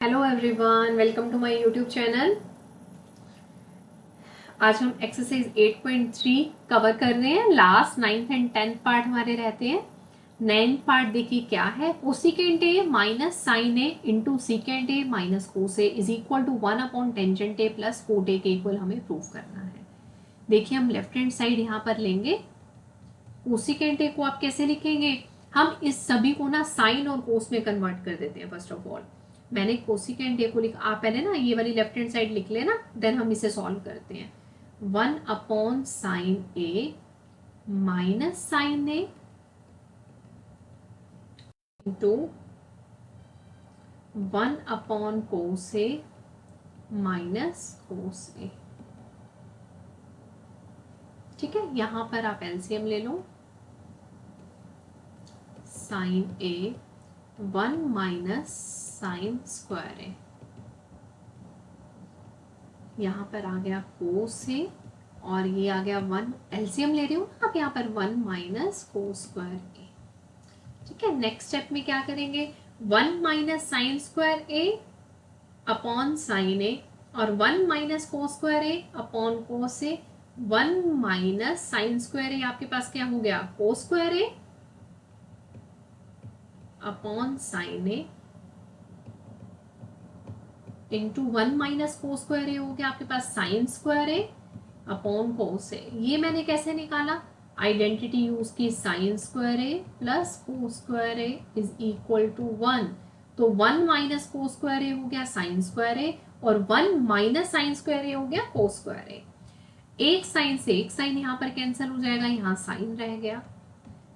Hello everyone, welcome to my YouTube channel. आज हम exercise 8.3 cover कर रहे हैं। Last 9th and 10th part हमारे रहते हैं। 9th पार्ट देखिए क्या है। Cosecant A minus sine A into secant A minus cos A is equal to 1 upon tangent A plus cot A के इक्वल हमें प्रूव करना है। देखिए हम लेफ्ट हैंड साइड यहाँ पर लेंगे। कोसिकेंट ए को आप कैसे लिखेंगे? हम इस सभी को ना साइन और कोस में कन्वर्ट कर देते हैं। फर्स्ट ऑफ ऑल मैंने कोसिकेंट ए को लिखा, आप पहले ना ये वाली लेफ्ट हैंड साइड लिख लेना, देन हम इसे सॉल्व करते हैं। 1 upon sine A minus sine A into 1 upon cos A minus cos ए। ठीक है, यहां पर आप एलसीएम ले लो। साइन ए 1 माइनस साइन स्क्वायर ए, यहाँ पर आ गया कोस ए और ये आ गया 1, एलसीएम ले रही हूँ आप यहाँ पर 1 माइनस कोस स्क्वायर ए। ठीक है, नेक्स्ट स्टेप में क्या करेंगे? 1 minus sine square A upon sine A और 1 minus cos square A upon cos A. 1 minus sine square A आपके पास क्या हो गया? Cos square A upon sine A into 1 minus cos square A हो गया आपके पास sine square A upon cos A. ये मैंने कैसे निकाला? आइडेंटिटी यूज की, sine square A plus cos square A is equal to 1। तो 1 माइनस कोस स्क्वायर ए हो गया साइन स्क्वायर ए और 1 माइनस साइन स्क्वायर ए हो गया कोस स्क्वायर ए। एक साइन से एक साइन यहाँ पर कैंसिल हो जाएगा, यहाँ साइन रह गया।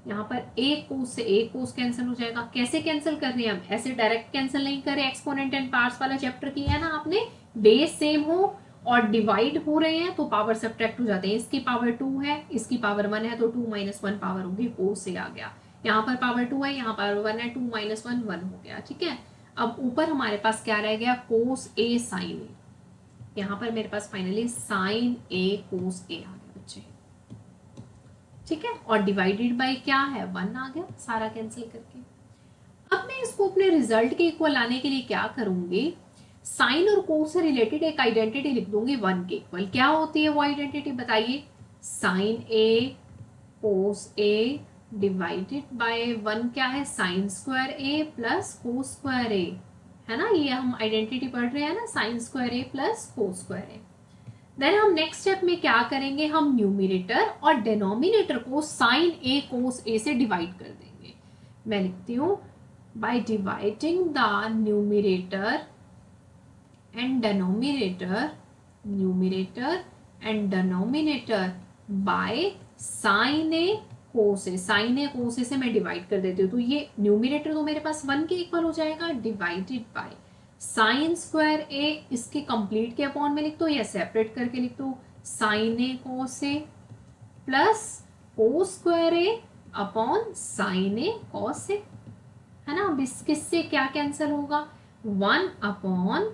यहाँ पर एक कोस से एक कोस कैंसिल हो जाएगा। कैसे कैंसिल कर रहे हैं हम? ऐसे डायरेक्ट कैंसिल नहीं करे। एक्सपोनेंट एंड पार्ट्स वाला चैप्टर किया है ना आपने। बेस सेम हो और डिवाइड हो रहे हैं तो पावर सब्ट्रैक्ट हो जाते हैं। इसकी पावर 2 है, इसकी पावर 1 है, तो 2 माइनस 1 पावर होगी, कोस से आ गया। यहाँ पर पावर 2 है, यहाँ पावर 1 है, 2 माइनस 1 1 हो गया। ठीक है, अब ऊपर हमारे पास क्या रह गया? कोस ए साइन ए। यहाँ पर मेरे पास फाइनली साइन ए कोस ए आ गया बच्चे। ठीक है, और डिवाइडेड बाय क्या है? 1 आ गया, सारा कैंसिल करके। अब मैं इसको अपने रिजल्ट के इक्वल लाने के लिए क्या करूंगी? साइन और कोस से रिलेटेड एक आइडेंटिटी लिख दूंगी 1 के इक्वल। क्या होती है वो आइडेंटिटी बताइए? Sine A cos A divided by 1 क्या है? Sine square A plus cos square A, है ना। ये हम आइडेंटिटी पढ़ रहे हैं ना, sine square A plus cos square A. Then हम नेक्स्ट स्टेप में क्या करेंगे? हम न्यूमिनेटर और डिनोमिनेटर को साइन ए कोस ए से डिवाइड कर देंगे। मैं लिखती हूँ, by dividing the numerator and denominator, numerator and denominator by sine A cos A. Sine A cos A से मैं डिवाइड कर देती हूँ, तो ये न्यूमिनेटर तो मेरे पास 1 के इक्वल हो जाएगा, डिवाइडेड बाय साइन स्क्वायर ए, इसके कंप्लीट के अपॉन में लिख दो या सेपरेट करके लिख दो, sign A cos A plus cos square A upon sine A cos A, है ना। अब इस किससे क्या कैंसिल होगा? 1 अपॉन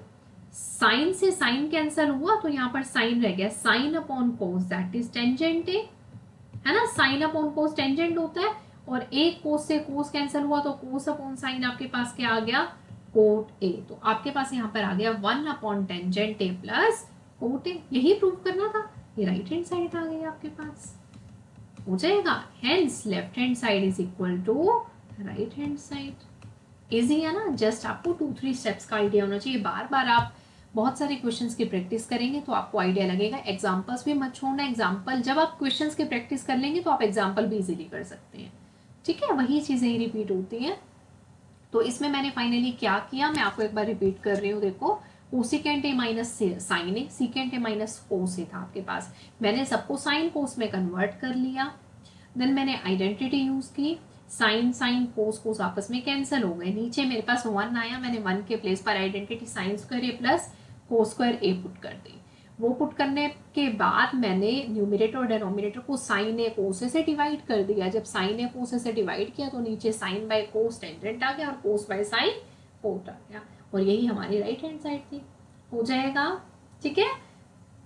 साइन से साइन कैंसिल हुआ तो यहाँ पर साइन रह गया, sine upon cos that is tangent ए, है ना। साइन अपॉन कोस टेंजेंट होता है और एक कोस से कोस कैंसिल हुआ तो कोस अपॉन साइन आपके पास क्या आ गया? Cot A. तो आपके पास यहाँ पर आ गया 1 upon tangent A plus cot ए। यही प्रूव करना था, ये राइट हैंड साइड आ गई आपके पास, हो जाएगा। Hence left hand side is equal to right hand side. Easy है ना, जस्ट आपको 2-3 स्टेप्स का आइडिया होना चाहिए। बार बार आप बहुत सारे क्वेश्चंस की प्रैक्टिस करेंगे तो आपको आइडिया लगेगा। एग्जांपल्स भी मत छोड़ना। एग्जांपल जब आप क्वेश्चंस की प्रैक्टिस कर लेंगे तो आप एग्जांपल भी इजीली कर सकते हैं। ठीक है, वही चीजें ही रिपीट होती हैं। तो इसमें मैंने फाइनली क्या किया, मैं आपको एक बार रिपीट कर रही हूँ। देखो, cosecant A minus sine A, secant A minus cos A था आपके पास। मैंने सबको साइन कोस में कन्वर्ट कर लिया। देन मैंने आइडेंटिटी यूज की, साइन साइन कोस कोस आपस में कैंसिल हो गए। नीचे मेरे पास 1 आया, मैंने 1 के प्लेस पर identity sign square A plus cos square A put कर दी। वो पुट करने के बाद मैंने न्यूमिनेटर और डिनोमिनेटर को साइन ए कोस से डिवाइड कर दिया। जब साइन ए कोस से डिवाइड किया तो नीचे साइन बाय कोस टेंजेंट आ गया और कोस बाय साइन कोट आ गया, और यही हमारी राइट हैंड साइड थी। हो जाएगा, ठीक है।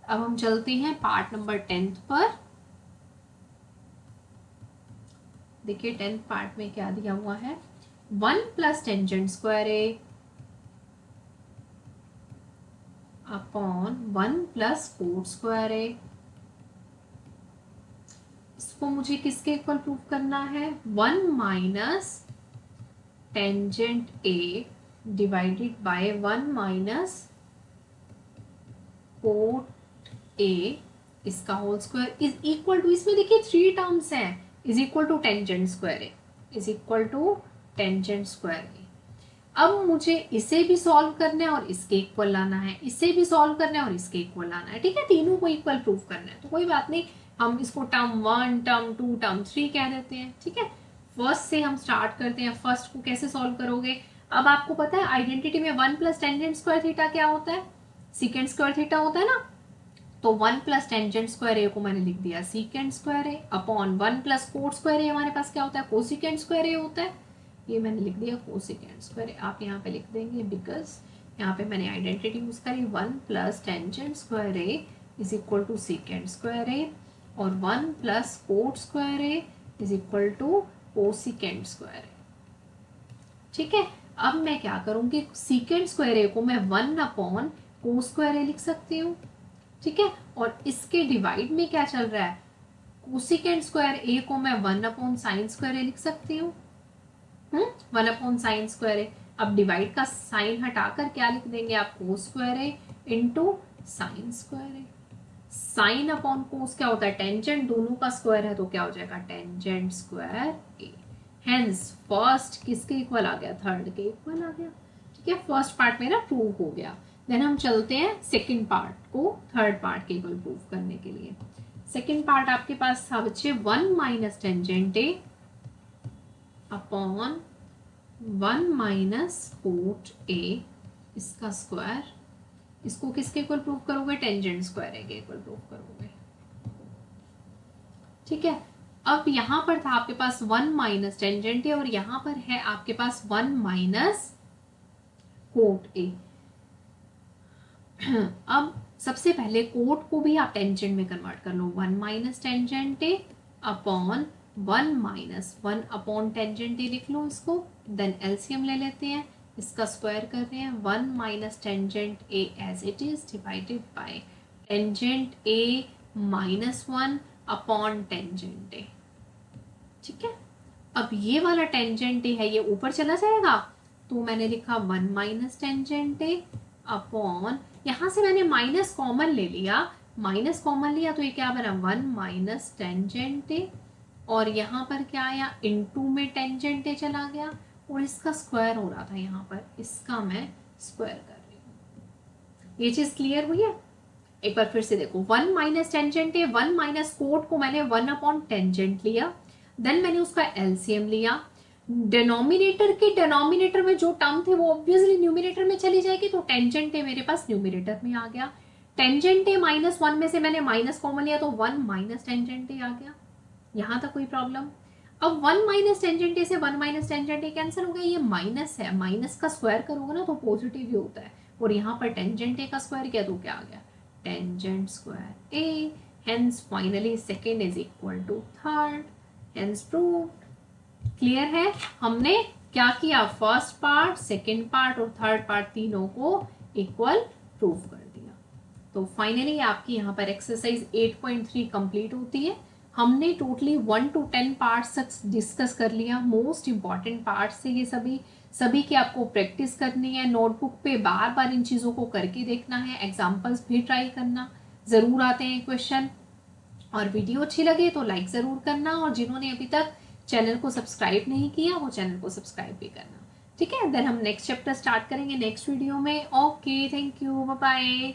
अब हम चलते हैं पार्ट नंबर 10 पर। देखिए 10th पार्ट में क्या दिया हुआ है? 1 plus tangent square A upon 1 plus cot square A. इसको मुझे किसके इक्वल प्रूव करना है, 1 minus tangent A divided by 1 minus cot A इसका whole square is equal to, इसमें देखिए 3 टर्म्स हैं, is equal to tangent square A, is equal to tangent square A. अब मुझे इसे भी सॉल्व करना है और इसके इक्वल लाना है, इसे भी सॉल्व करना है और इसके इक्वल लाना है, ठीक है, तीनों को इक्वल प्रूव करना है। तो कोई बात नहीं, हम इसको टर्म 1, टर्म 2, टर्म 3 कह देते हैं, ठीक है। फर्स्ट से हम स्टार्ट करते हैं। फर्स्ट को कैसे सॉल्व करोगे, अब आपको पता है आइडेंटिटी में 1 प्लस टेंजेंट स्क्वायर थीटा क्या होता है, सीकेंट स्क्वायर थीटा होता है ना। तो 1 प्लस टेंजेंट स्क्वायर ए को मैंने लिख दिया secant square A upon 1 plus cot square ए हमारे पास क्या होता है, कोसिकेंट स्क्वायर ए होता है, ये मैंने लिख दिया कोसिकेंट स्क्वायर ए। आप यहाँ पे लिख देंगे बिकॉज यहाँ पे मैंने आइडेंटिटी यूज करी, 1 plus tangent square A is equal to secant square A और 1 plus cot square A is equal to cosecant square A, ठीक है। अब मैं क्या करूँगी, सीकेंट स्क्वायर ए को मैं 1 अपॉन को स्क्वायर ए लिख सकती हूँ, ठीक है। और इसके डिवाइड में क्या चल रहा है, कोसिकेंट स्क्वायर ए को मैं 1 अपॉन साइन स्क्वायर ए लिख सकती हूँ, 1 अपॉन साइन स्क्वायर ए। अब डिवाइड का साइन हटाकर क्या लिख देंगे आप, कोस स्क्वायर ए इंटू साइन स्क्वायर ए। साइन अपॉन कोस क्या होता है, टेंजेंट, दोनों का स्क्वायर है तो क्या हो जाएगा, tangent square A. Hence first किसके इक्वल आ गया, थर्ड के इक्वल आ गया, ठीक है। फर्स्ट पार्ट मेरा प्रूव हो गया। देन हम चलते हैं सेकंड पार्ट को थर्ड पार्ट के इक्वल प्रूव करने के लिए। सेकंड पार्ट आपके पास था बच्चे 1 minus tangent A upon 1 minus cot A इसका स्क्वायर। इसको किसके इक्वल प्रूव करोगे, टेंजेंट स्क्वायर ए के इक्वल प्रूव करोगे, ठीक है। अब यहाँ पर था आपके पास 1 माइनस टेंजेंट ए और यहाँ पर है आपके पास 1 माइनस कोट ए। अब सबसे पहले कोट को भी आप टेंजेंट में कन्वर्ट कर लो, 1 माइनस टेंजेंट ए अपॉन 1 माइनस 1 अपॉन टेंजेंट ए लिख लो इसको। देन एलसीएम ले लेते हैं, इसका स्क्वायर करते हैं, 1 minus tangent A as it is divided by tangent A minus 1 upon tangent A, ठीक है। अब ये वाला टेंजेंट ए है ये ऊपर चला जाएगा, तो मैंने लिखा 1 माइनस टेंजेंट ए अपॉन, यहाँ से मैंने माइनस कॉमन ले लिया, माइनस कॉमन लिया तो ये क्या बना, 1 माइनस टेंजेंट ए और यहाँ पर क्या आया, इनटू में टेंजेंट ए चला गया और इसका स्क्वायर हो रहा था, यहाँ पर इसका मैं स्क्वायर कर रही हूँ। ये चीज क्लियर हुई है। एक बार फिर से देखो, 1 माइनस टेंजेंट ए, 1 माइनस कोट को मैंने 1 अपॉन टेंजेंट लिया, देन मैंने उसका एलसीएम लिया। डिनोमिनेटर के डिनोमिनेटर में जो टर्म थे वो ऑब्वियसली न्यूमिनेटर में चली जाएगी, तो टेंजेंट ए मेरे पास न्यूमिनेटर में आ गया। टेंजेंट ए माइनस 1 में से मैंने माइनस कॉमन लिया तो 1 माइनस टेंजेंट ए आ गया। यहाँ तक कोई प्रॉब्लम। अब 1 माइनस टेंजेंट ए से 1 माइनस टेंजेंट ए कैंसिल हो गया, ये माइनस है, माइनस का स्क्वायर करोगे ना तो पॉजिटिव ही होता है, और यहाँ पर टेंजेंट ए का स्क्वायर किया तो क्या आ गया, tangent square A. Hence finally second is equal to third, hence proved. Clear है, हमने क्या किया, फर्स्ट पार्ट, सेकेंड पार्ट और थर्ड पार्ट तीनों को इक्वल प्रूव कर दिया। तो फाइनली आपकी यहाँ पर एक्सरसाइज 8.3 कंप्लीट होती है। हमने टोटली 1 to 10 पार्ट्स तक डिस्कस कर लिया। मोस्ट इंपॉर्टेंट पार्ट्स है ये सभी की आपको प्रैक्टिस करनी है, नोटबुक पे बार बार इन चीज़ों को करके देखना है, एग्जाम्पल्स भी ट्राई करना, ज़रूर आते हैं क्वेश्चन। और वीडियो अच्छी लगे तो लाइक ज़रूर करना, और जिन्होंने अभी तक चैनल को सब्सक्राइब नहीं किया वो चैनल को सब्सक्राइब भी करना, ठीक है। देन हम नेक्स्ट चैप्टर स्टार्ट करेंगे नेक्स्ट वीडियो में। Okay, thank you, bye bye.